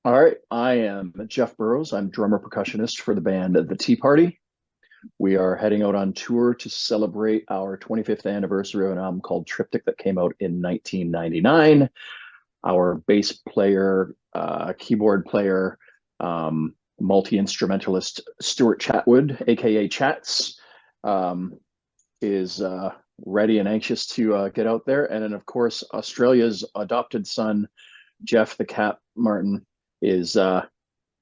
All right, I am Jeff Burrows. I'm drummer percussionist for the band The Tea Party. We are heading out on tour to celebrate our 25th anniversary of an album called Triptych that came out in 1999. Our bass player, keyboard player, multi-instrumentalist Stuart Chatwood, aka Chats, um, is ready and anxious to get out there. And then, of course, Australia's adopted son, Jeff the Cat Martin, is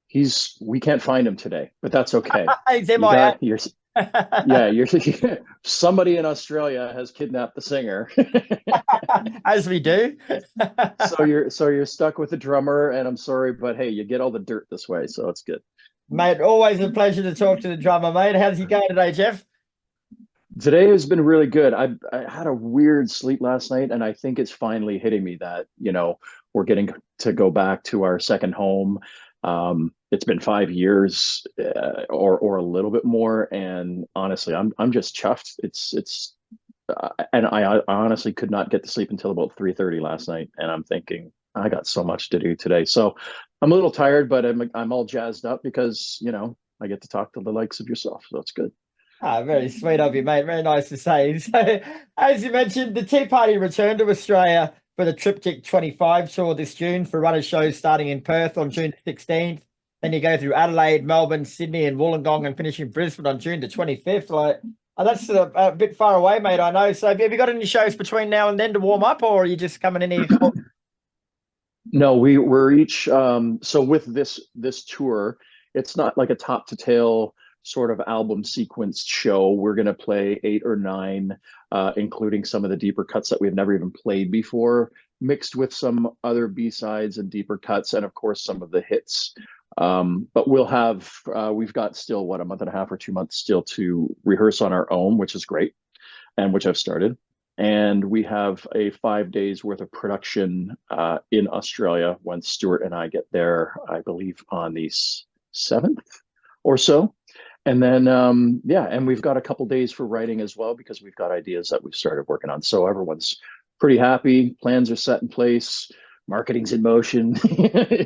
he's we can't find him today, but that's okay. He's You MIA. got your yeah, you're somebody in Australia has kidnapped the singer. As we do. So you're stuck with the drummer, and I'm sorry, but hey, you get all the dirt this way, so it's good. Mate, always a pleasure to talk to the drummer, mate. How's he going today, Jeff? Today has been really good. I had a weird sleep last night, and I think it's finally hitting me that, we're getting to go back to our second home. It's been 5 years, or a little bit more, and honestly, I'm just chuffed. And I honestly could not get to sleep until about 3:30 last night, and I'm thinking I got so much to do today. So I'm a little tired, but I'm all jazzed up because I get to talk to the likes of yourself, so it's good. Very sweet of you, mate. Very nice to say. So, as you mentioned, the Tea Party returned to Australia for the Triptych 25 tour this June for run of shows starting in Perth on June 16th. Then you go through Adelaide, Melbourne, Sydney, and Wollongong and finish in Brisbane on June the 25th. That's a bit far away, mate, I know. So have you got any shows between now and then to warm up, or are you just coming in here? No, we're each so with this tour, it's not like a top to tail sort of album sequence show. We're gonna play eight or nine, including some of the deeper cuts that we've never even played before, mixed with some other B-sides and deeper cuts, and of course some of the hits. But we've got still what, a month and a half or 2 months still to rehearse on our own, which is great, and which I've started. And we have a 5 days worth of production in Australia when Stuart and I get there, I believe on the 7th or so. And then, yeah, and we've got a couple days for writing as well because we've got ideas that we've started working on. So everyone's pretty happy. Plans are set in place. Marketing's in motion.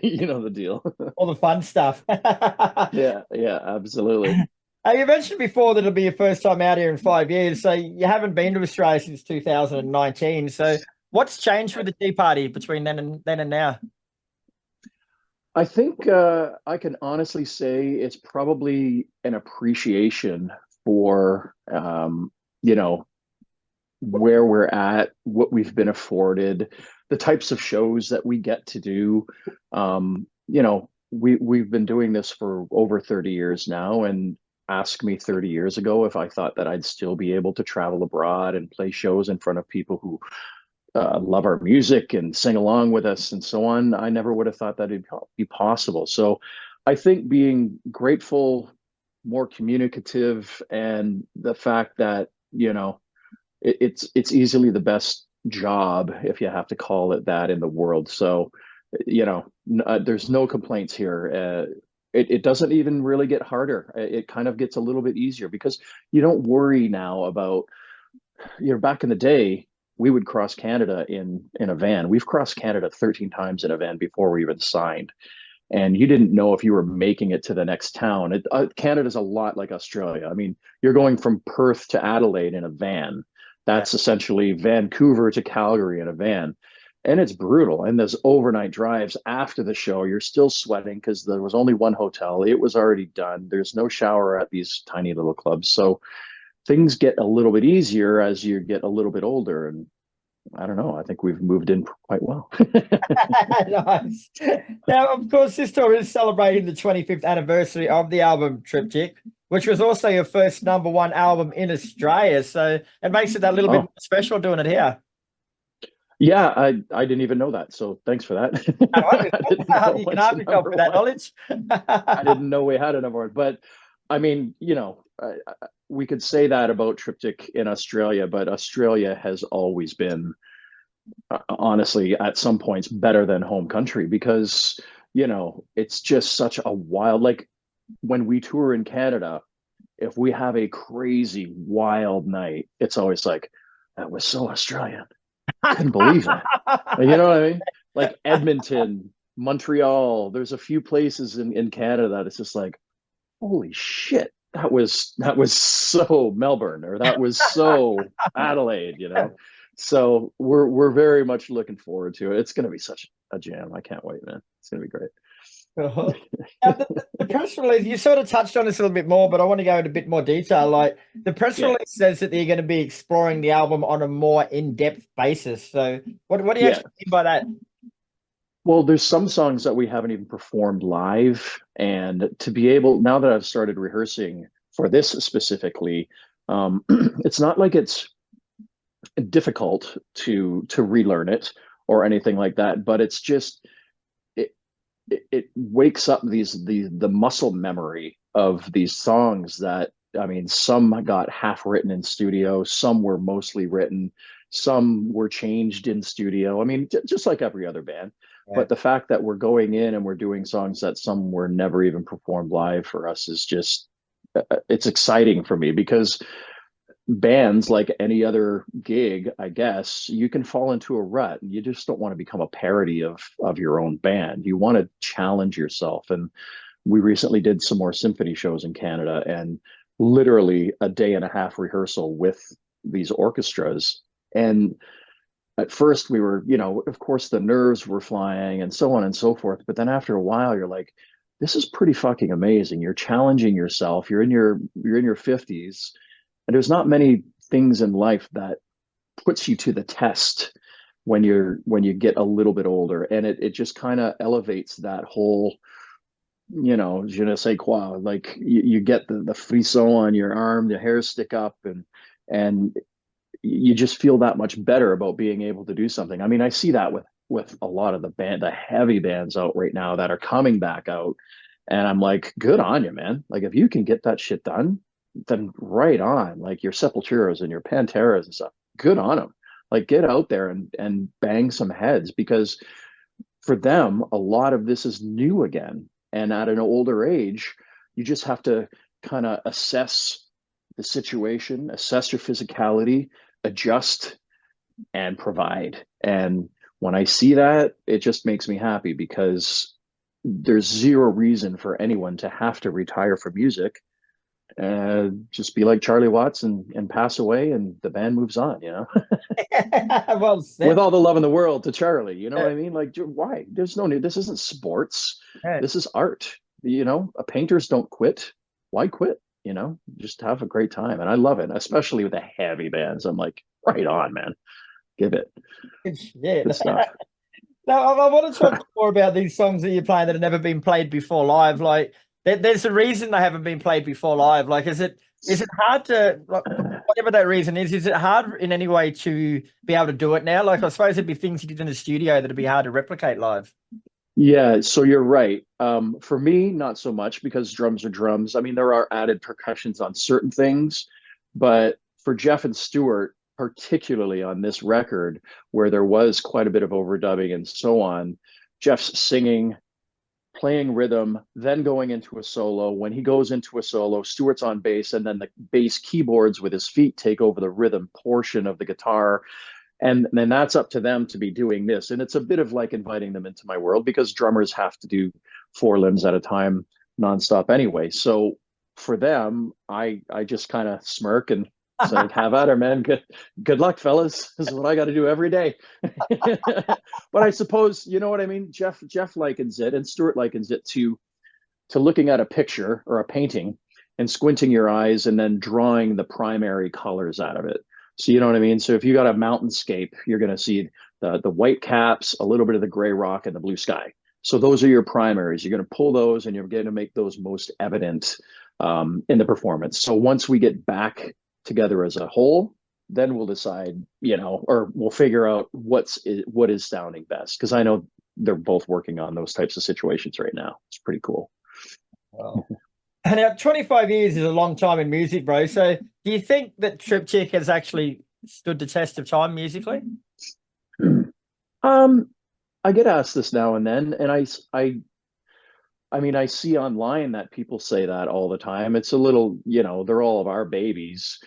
You know the deal. All the fun stuff. Yeah, yeah, absolutely. You mentioned before that it'll be your first time out here in 5 years, so you haven't been to Australia since 2019. So what's changed with the Tea Party between then and now? I think I can honestly say it's probably an appreciation for you know where we're at, what we've been afforded, the types of shows that we get to do. We've been doing this for over 30 years now, and ask me 30 years ago if I thought that I'd still be able to travel abroad and play shows in front of people who love our music and sing along with us and so on. I never would have thought that it'd be possible. So I think being grateful, more communicative, and the fact that, it's easily the best job, if you have to call it that, in the world. So, there's no complaints here. It doesn't even really get harder. It kind of gets a little bit easier because you don't worry now about, back in the day, we would cross Canada in a van. We've crossed Canada 13 times in a van before we even signed. And you didn't know if you were making it to the next town. Canada's a lot like Australia. I mean, you're going from Perth to Adelaide in a van. That's essentially Vancouver to Calgary in a van. And it's brutal. And there's overnight drives after the show. You're still sweating because there was only one hotel. It was already done. There's no shower at these tiny little clubs. So things get a little bit easier as you get a little bit older. And I don't know, I think we've moved in quite well. Nice. Now, of course, this tour is celebrating the 25th anniversary of the album Triptych, which was also your first #1 album in Australia. So it makes it that little bit Oh, more special doing it here. yeah, I didn't even know that. So thanks for that. I didn't know You it can was have a yourself number with that one. knowledge. I didn't know we had a number one. But I mean, we could say that about Triptych in Australia, but Australia has always been, honestly, at some points better than home country because, it's just such a wild, like when we tour in Canada, if we have a crazy wild night, it's always like, that was so Australian. Couldn't believe that. You know what I mean? Like Edmonton, Montreal. There's a few places in Canada that it's just like, holy shit, that was so Melbourne, or that was so Adelaide, you know. So we're very much looking forward to it. It's going to be such a jam. I can't wait, man. It's going to be great. Now, the press release, you sort of touched on this a little bit more, but I want to go into a bit more detail. Like the press Yeah, release says that you're going to be exploring the album on a more in-depth basis. So what do you yeah. actually mean by that? Well, there's some songs that we haven't even performed live, and to be able, now that I've started rehearsing for this specifically, it's not like it's difficult to relearn it or anything like that, but it's just it wakes up the muscle memory of these songs that, I mean, some got half written in studio, some were mostly written, some were changed in studio. I mean, just like every other band. Yeah. But the fact that we're going in and we're doing songs that some were never even performed live for us is just, it's exciting for me, because bands, like any other gig, I guess, you can fall into a rut. You just don't want to become a parody of your own band. You want to challenge yourself. And we recently did some more symphony shows in Canada, and literally a day and a half rehearsal with these orchestras. And at first we were, of course the nerves were flying and so on and so forth. But then after a while, you're like, this is pretty fucking amazing. You're challenging yourself. You're in your 50s, and there's not many things in life that puts you to the test when you get a little bit older. And it just kind of elevates that whole, je ne sais quoi. Like you get the frisson on your arm, the hairs stick up, and you just feel that much better about being able to do something. I mean, I see that with a lot of the heavy bands out right now that are coming back out, and I'm like, good on you, man. Like if you can get that shit done, then right on. Like your Sepulturas and your Panteras and stuff, good on them. Like get out there and bang some heads, because for them, a lot of this is new again. And at an older age, you just have to kind of assess the situation, assess your physicality, adjust, and provide. And when I see that, it just makes me happy, because there's zero reason for anyone to have to retire from music. Just be like Charlie Watts and pass away, and the band moves on, Well with said. all the love in the world to Charlie. You know what I mean? Like, why? There's no need. This isn't sports. Yeah. This is art. Painters don't quit. Why quit? Just have a great time. And I love it, especially with the heavy bands. I'm like, right on, man. Give it. Yeah. Good stuff. Now, I want to talk more about these songs that you're playing that have never been played before live. Like, there's a reason they haven't been played before live. Like, is it hard to, like, whatever that reason is it hard in any way to be able to do it now? Like, I suppose it'd be things you did in the studio that'd be hard to replicate live. Yeah, so you're right. For me, not so much, because drums are drums. I mean, there are added percussions on certain things, but for Jeff and Stuart, particularly on this record, where there was quite a bit of overdubbing and so on, Jeff's singing, playing rhythm, then going into a solo. When he goes into a solo, Stuart's on bass, and then the bass keyboards with his feet take over the rhythm portion of the guitar. And then that's up to them to be doing this. And it's a bit of like inviting them into my world, because drummers have to do four limbs at a time nonstop anyway. So for them, I just kind of smirk and say, have at her, man. Good luck, fellas. This is what I got to do every day. But I suppose, you know what I mean? Jeff likens it, and Stuart likens it to looking at a picture or a painting and squinting your eyes and then drawing the primary colors out of it. So you know what I mean? So if you got a mountainscape, you're going to see the white caps, a little bit of the gray rock, and the blue sky. So those are your primaries. You're going to pull those, and you're going to make those most evident in the performance. So once we get back together as a whole, then we'll decide, or we'll figure out what is sounding best. Because I know they're both working on those types of situations right now. It's pretty cool. Wow. And now 25 years is a long time in music, bro. So do you think that TYCH has actually stood the test of time musically? I get asked this now and then, and I mean, I see online that people say that all the time. It's a little, they're all of our babies.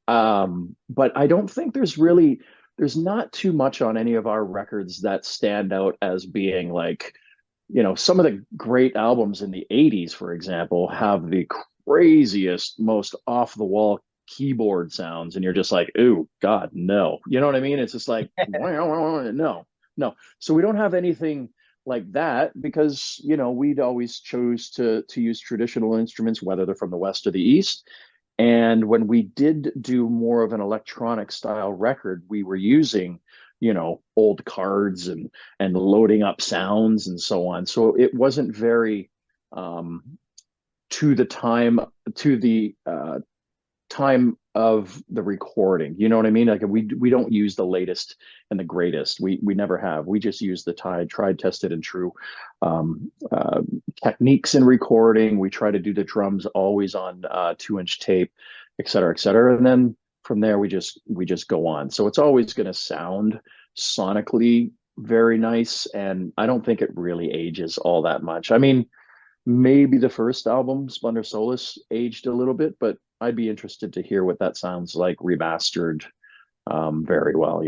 But I don't think there's not too much on any of our records that stand out as being like some of the great albums in the 80s, for example, have the craziest, most off the wall keyboard sounds. And you're just like, ooh, God, no. You know what I mean? It's just like, no, no. So we don't have anything like that because, we'd always chose to use traditional instruments, whether they're from the West or the East. And when we did do more of an electronic style record, we were using, old cards and loading up sounds and so on. So it wasn't very um, to the time of the recording. You know what I mean? Like we don't use the latest and the greatest. We never have. We just use the tried, tested, and true um, uh, techniques in recording. We try to do the drums always on 2-inch tape, et cetera, et cetera. And then from there we just go on. So it's always going to sound sonically very nice, and I don't think it really ages all that much. I mean, maybe the first album, Splendor Solus, aged a little bit, but I'd be interested to hear what that sounds like remastered very well.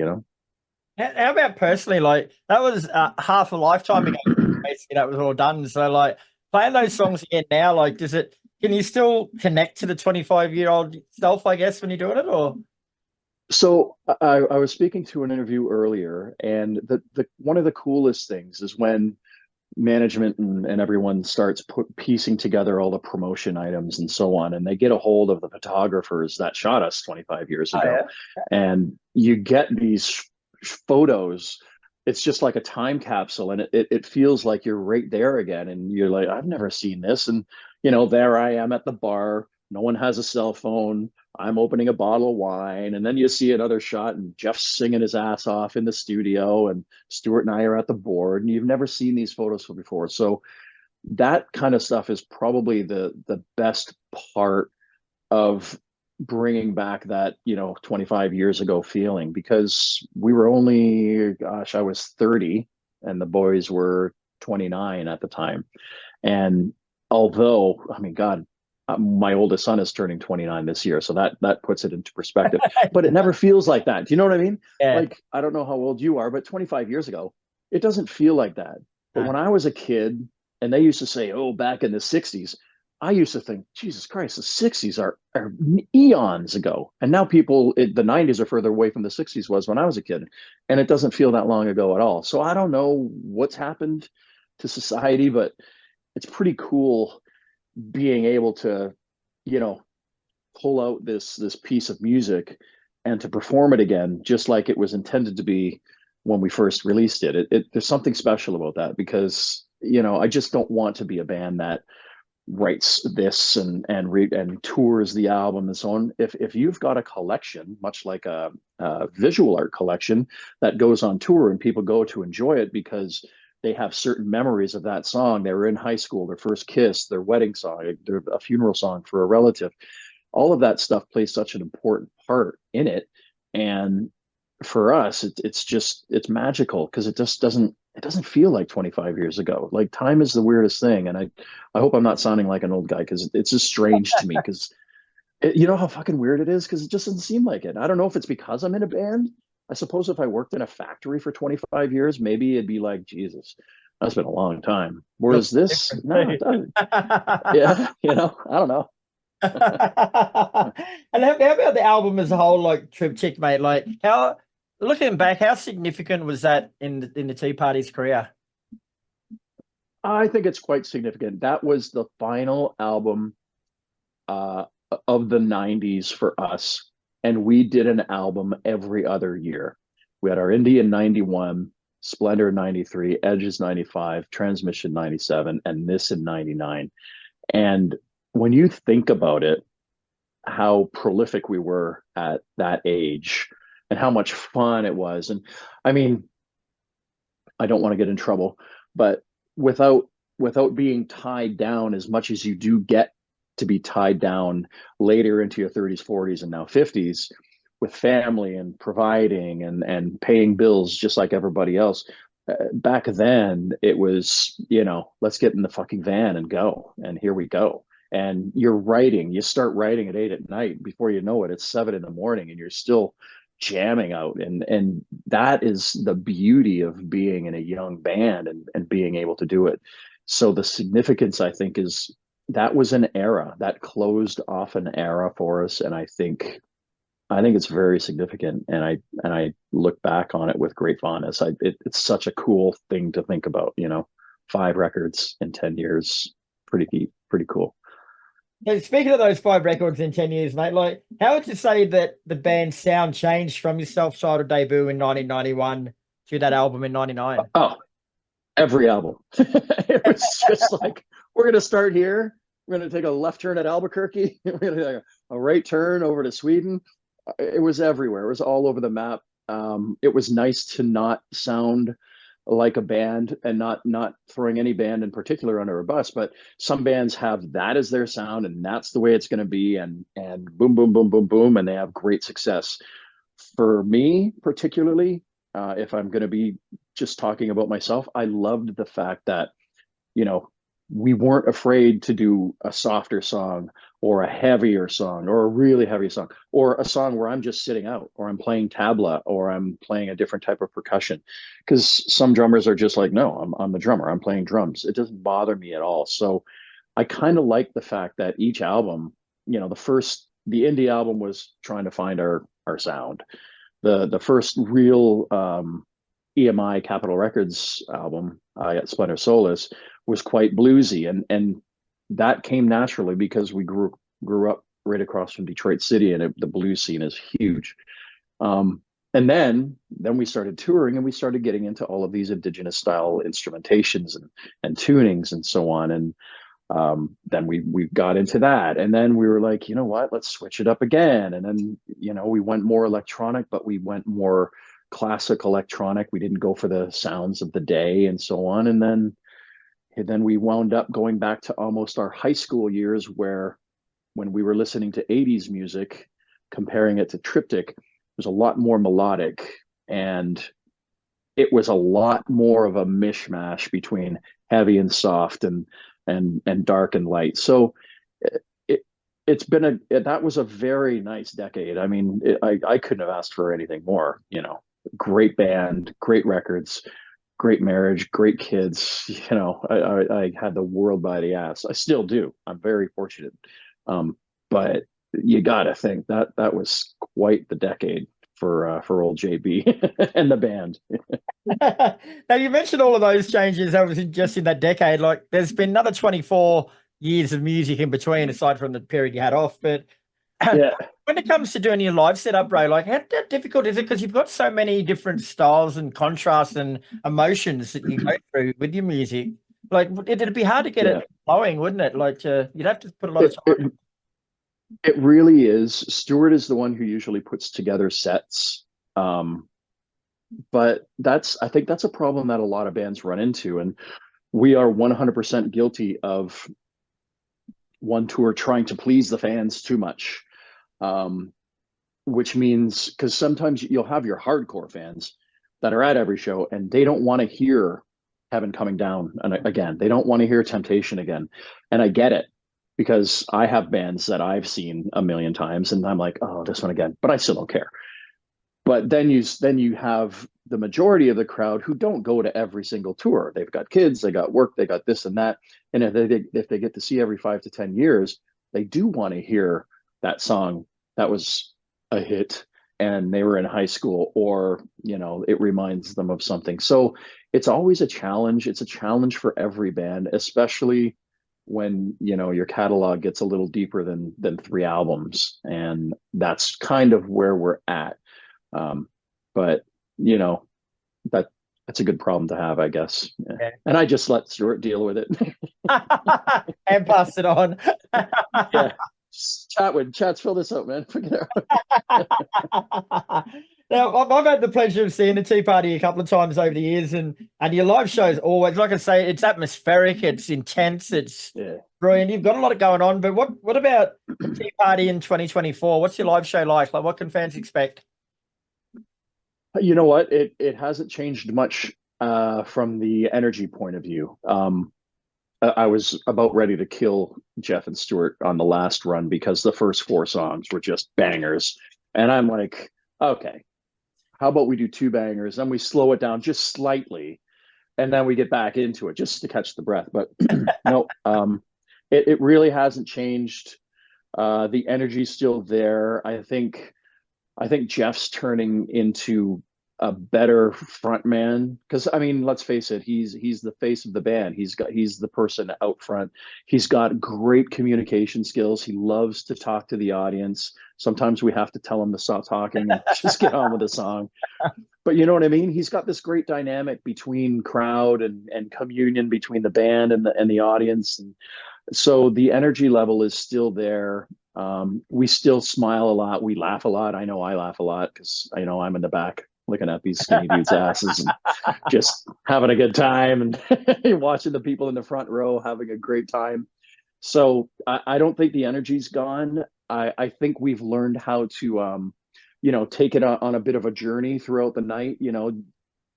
How about personally? Like that was half a lifetime ago. Basically, that was all done. So, like playing those songs again now, like, does it? Can you still connect to the 25-year-old self? I guess when you're doing it, or So I was speaking to an interview earlier, and the one of the coolest things is when management and everyone starts piecing together all the promotion items and so on, and they get a hold of the photographers that shot us 25 years oh ago, yeah, and you get these photos. It's just like a time capsule, and it feels like you're right there again, and you're like, I've never seen this. And there I am at the bar, no one has a cell phone, I'm opening a bottle of wine, and then you see another shot and Jeff's singing his ass off in the studio, and Stuart and I are at the board, and you've never seen these photos before. So that kind of stuff is probably the best part of bringing back that 25 years ago feeling, because we were only, gosh, I was 30 and the boys were 29 at the time. And although, I mean, God, my oldest son is turning 29 this year, so that puts it into perspective. But it never feels like that. Do you know what I mean? yeah. Like, I don't know how old you are, but 25 years ago, it doesn't feel like that. But when I was a kid, and they used to say, "Oh, back in the 60s," I used to think, Jesus Christ, the 60s are eons ago. And now the 90s are further away from the 60s was when I was a kid. And it doesn't feel that long ago at all. So I don't know what's happened to society, but it's pretty cool being able to, you know, pull out this piece of music and to perform it again, just like it was intended to be when we first released it. There's something special about that, because, I just don't want to be a band that writes this and tours the album and so on. If you've got a collection, much like a visual art collection that goes on tour and people go to enjoy it because they have certain memories of that song, they were in high school, their first kiss, their wedding song, a funeral song for a relative, all of that stuff plays such an important part in it. And for us, it's magical, because it doesn't feel like 25 years ago. Like, time is the weirdest thing, and I hope I'm not sounding like an old guy, because it's just strange to me, because you know how fucking weird it is, because it just doesn't seem like it. I don't know if it's because I'm in a band. I suppose if I worked in a factory for 25 years, maybe it'd be like, Jesus, that's been a long time. Whereas Looks this, different no, it doesn't. Yeah, I don't know. too. And how about the album as a whole, like TYCH, mate? Like how, looking back, how significant was that in the Tea Party's career? I think it's quite significant. That was the final album uh, of the 90s for us. And we did an album every other year. We had our Indie in 91, Splendor in 93, Edges 95, Transmission 97, and this in 99. And when you think about it, how prolific we were at that age and how much fun it was. And I mean, I don't want to get in trouble, but without without being tied down as much as you do get to be tied down later into your 30s, 40s, and now 50s, with family and providing and paying bills just like everybody else. Back then, it was, let's get in the fucking van and go. And here we go. And you start writing at 8 at night. Before you know it, it's 7 in the morning, and you're still jamming out, and that is the beauty of being in a young band and being able to do it. So the significance, I think, is that was an era that closed off an era for us, and I think it's very significant, and I look back on it with great fondness. It's such a cool thing to think about, 5 records in 10 years. Pretty cool. So speaking of those 5 records in 10 years, mate, like how would you say that the band's sound changed from your self-titled debut in 1991 to that album in 99? Oh, every album. It was just like, we're going to start here. We're going to take a left turn at Albuquerque. We're going to take a right turn over to Sweden. It was everywhere. It was all over the map. It was nice to not sound like a band, and not throwing any band in particular under a bus, but some bands have that as their sound, and that's the way it's going to be, and boom, boom, boom, boom, boom, and they have great success. For me, particularly, if I'm going to be just talking about myself, I loved the fact that, you know, we weren't afraid to do a softer song or a heavier song or a really heavy song or a song where I'm just sitting out or I'm playing tabla or I'm playing a different type of percussion. Because some drummers are just like, no, I'm the drummer. I'm playing drums. It doesn't bother me at all. So I kind of like the fact that each album, the indie album was trying to find our sound. The first real EMI Capitol Records album, at Splendor Solace, was quite bluesy, and that came naturally because we grew up right across from Detroit City, and the blues scene is huge. And then we started touring, and we started getting into all of these indigenous style instrumentations and tunings and so on. And then we got into that, and then we were like, you know what, let's switch it up again. And then we went more electronic, but we went more classic electronic. We didn't go for the sounds of the day and so on. And then we wound up going back to almost our high school years, where when we were listening to 80s music, comparing it to Triptych, it was a lot more melodic, and it was a lot more of a mishmash between heavy and soft and dark and light. So that was a very nice decade. I mean, I couldn't have asked for anything more. Great band, great records, great marriage, great kids. I had the world by the ass. I still do. I'm very fortunate. But you got to think that was quite the decade for old JB and the band. Now you mentioned all of those changes that was just in that decade. Like, there's been another 24 years of music in between, aside from the period you had off. But Yeah. when it comes to doing your live setup, bro, like how difficult is it? Because you've got so many different styles and contrasts and emotions that you go through with your music. Like, it'd be hard to get it flowing, wouldn't it? Like, you'd have to put a lot of time. It really is. Stuart is the one who usually puts together sets. But I think that's a problem that a lot of bands run into. And we are 100% guilty of one tour trying to please the fans too much. Which means, because sometimes you'll have your hardcore fans that are at every show and they don't want to hear Heaven Coming Down and again. They don't want to hear Temptation again. And I get it, because I have bands that I've seen a million times and I'm like, oh, this one again, but I still don't care. But then you have the majority of the crowd who don't go to every single tour. They've got kids, they got work, they got this and that. And if they get to see every 5 to 10 years, they do want to hear that song that was a hit and they were in high school, or it reminds them of something. So it's always a challenge. It's a challenge for every band, especially when your catalog gets a little deeper than 3 albums, and that's kind of where we're at. But that's a good problem to have, I guess. Yeah. And I just let Stuart deal with it and pass it on. Yeah. Chats, fill this up, man. Now, I've had the pleasure of seeing the Tea Party a couple of times over the years, and your live shows always, like I say, it's atmospheric, it's intense, it's brilliant. You've got a lot going on, but what about the Tea Party in 2024? What's your live show like? Like, what can fans expect? You know what? It hasn't changed much from the energy point of view. I was about ready to kill Jeff and Stuart on the last run because the first 4 songs were just bangers. And I'm like, okay, how about we do two bangers, then we slow it down just slightly, and then we get back into it just to catch the breath. But no, it really hasn't changed. The energy's still there. I think Jeff's turning into a better front man, because I mean, let's face it, he's the face of the band. He's the person out front. He's got great communication skills. He loves to talk to the audience. Sometimes we have to tell him to stop talking and just get on with the song. But you know what I mean? He's got this great dynamic between crowd and communion between the band and the audience. And so the energy level is still there. We still smile a lot. We laugh a lot. I know I laugh a lot because I know I'm in the back looking at these skinny dudes' asses and just having a good time, and watching the people in the front row having a great time. So I don't think the energy's gone. I think we've learned how to, take it on a bit of a journey throughout the night,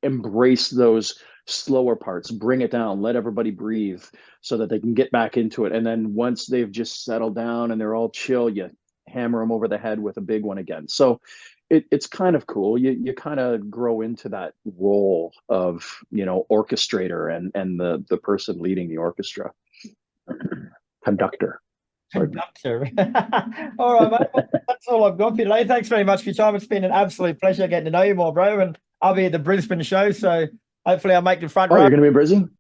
embrace those slower parts, bring it down, let everybody breathe so that they can get back into it. And then once they've just settled down and they're all chill, you hammer them over the head with a big one again. So it's kind of cool. You kind of grow into that role of, orchestrator and the person leading the orchestra. Conductor. Conductor. All right, mate. Well, that's all I've got for you today. Thanks very much for your time. It's been an absolute pleasure getting to know you more, bro. And I'll be at the Brisbane show, so hopefully I'll make the front row. You're going to be in Brisbane?